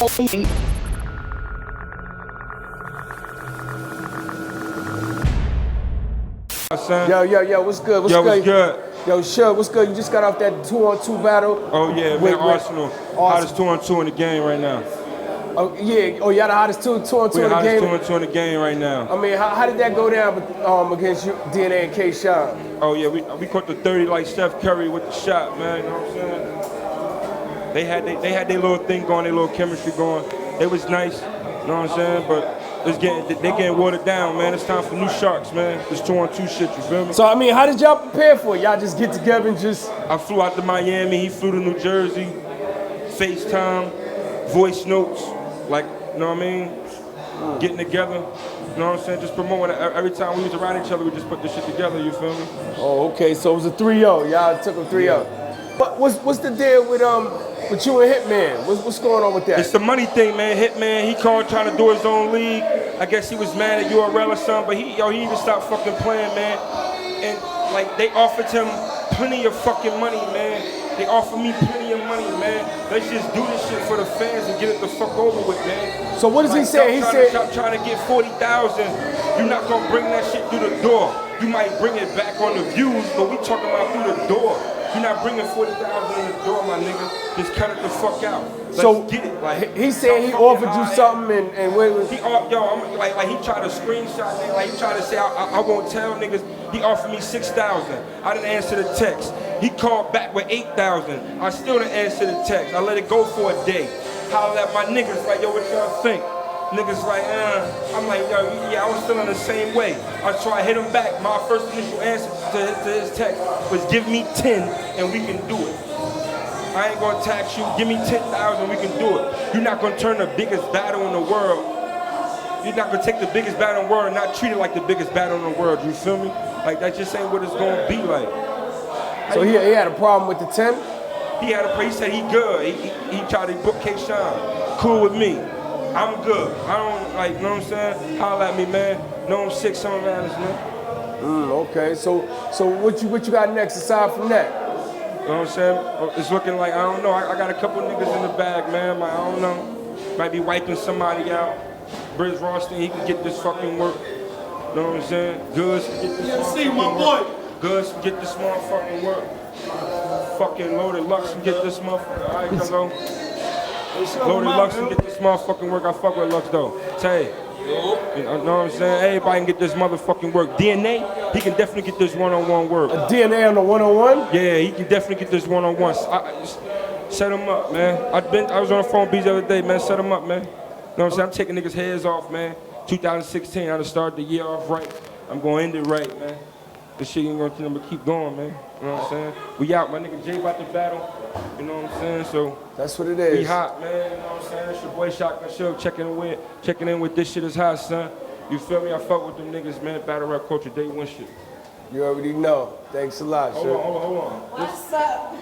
Yo, what's good? What's good? Yo, Suge, what's good? You just got off that 2-on-2 battle. Oh yeah, man, Arsenal. Hottest 2-on-2 in the game right now. Oh yeah, y'all the hottest 2-on-2 in the game. Hottest 2-on-2 in the game right now. I mean, how did that go down against you, DNA and K-Shine? Oh yeah, we caught the 30 like Steph Curry with the shot, man. You know what I'm saying? They had their little thing going, their little chemistry going. It was nice, you know what I'm saying? But they getting watered down, man. It's time for new sharks, man. This 2-on-2 shit, you feel me? So I mean, how did y'all prepare for it? Y'all just get together and just... I flew out to Miami, he flew to New Jersey, FaceTime, voice notes, like, you know what I mean? Getting together, you know what I'm saying? Just promoting. Every time we was around each other, we just put this shit together, you feel me? Oh, okay, so it was a 3-0. Y'all took a 3-0. But what's the deal with you and Hitman? What's going on with that? It's the money thing, man. Hitman, he called trying to do his own league. I guess he was mad at URL or something, but he need to stop fucking playing, man. And like they offered him plenty of fucking money, man. They offered me plenty of money, man. Let's just do this shit for the fans and get it the fuck over with, man. So what does he say? He said stop trying to get 40,000. You're not gonna bring that shit through the door. You might bring it back on the views, but we talking about through the door. You're not bringing 40,000 in the door, my nigga. Just cut it the fuck out. Let's get it. Like he said he offered you something, and wait. Like he tried to screenshot me. Like he tried to say I won't tell niggas. He offered me 6,000. I didn't answer the text. He called back with 8,000. I still didn't answer the text. I let it go for a day. Holler at my niggas like, yo, what y'all think? Niggas like, I'm like, yo, yeah, I was feeling the same way. I tried to hit him back. My first initial answer to his text was, give me 10 and we can do it. I ain't gonna tax you. Give me 10,000, we can do it. You're not gonna turn the biggest battle in the world. You're not gonna take the biggest battle in the world and not treat it like the biggest battle in the world. You feel me? Like that just ain't what it's gonna be like. So he had a problem with the 10? He said he good. He tried to book K-Shine. Cool with me. I'm good. I don't like, you know what I'm saying? Holler at me, man. No, I'm sick, some man. Okay. So what you got next aside from that? You know what I'm saying? It's looking like, I don't know. I got a couple niggas in the bag, man. I don't know. Might be wiping somebody out. Briz Roston, he can get this fucking work. You know what I'm saying? Goods can get this motherfucking work. Goods can get this motherfucking work. Fucking Loaded Lux can get this motherfucker. All right, hello. Loaded Lux can get this motherfucking work. I fuck with Lux though. Say, you know what I'm saying? Everybody can get this motherfucking work. DNA, he can definitely get this one-on-one work. A DNA on the one-on-one? Yeah, he can definitely get this one-on-one. Set him up, man. I was on the phone beats the other day, man. Set him up, man. You know what I'm saying? I'm taking niggas' heads off, man. 2016, I done started the year off right. I'm gonna end it right, man. This shit ain't gonna keep going, man. You know what I'm saying? We out, my nigga Jay about to battle. You know what I'm saying? So that's what it is. We hot, man. You know what I'm saying? It's your boy Shotgun Suge checking in with this shit is hot, son. You feel me? I fuck with them niggas, man. Battle rap culture, day one shit. You already know. Thanks a lot, Hold on. What's up?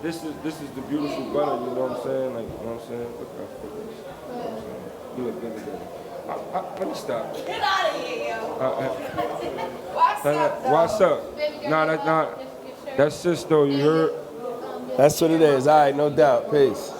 This is the beautiful butter, you know what I'm saying? Like, you know what I'm saying? Look at this. You look good together. Let me stop. Get out of here, yo. What's up? Nah, that's sis though, you heard? That's what it is. All right, no doubt. Peace.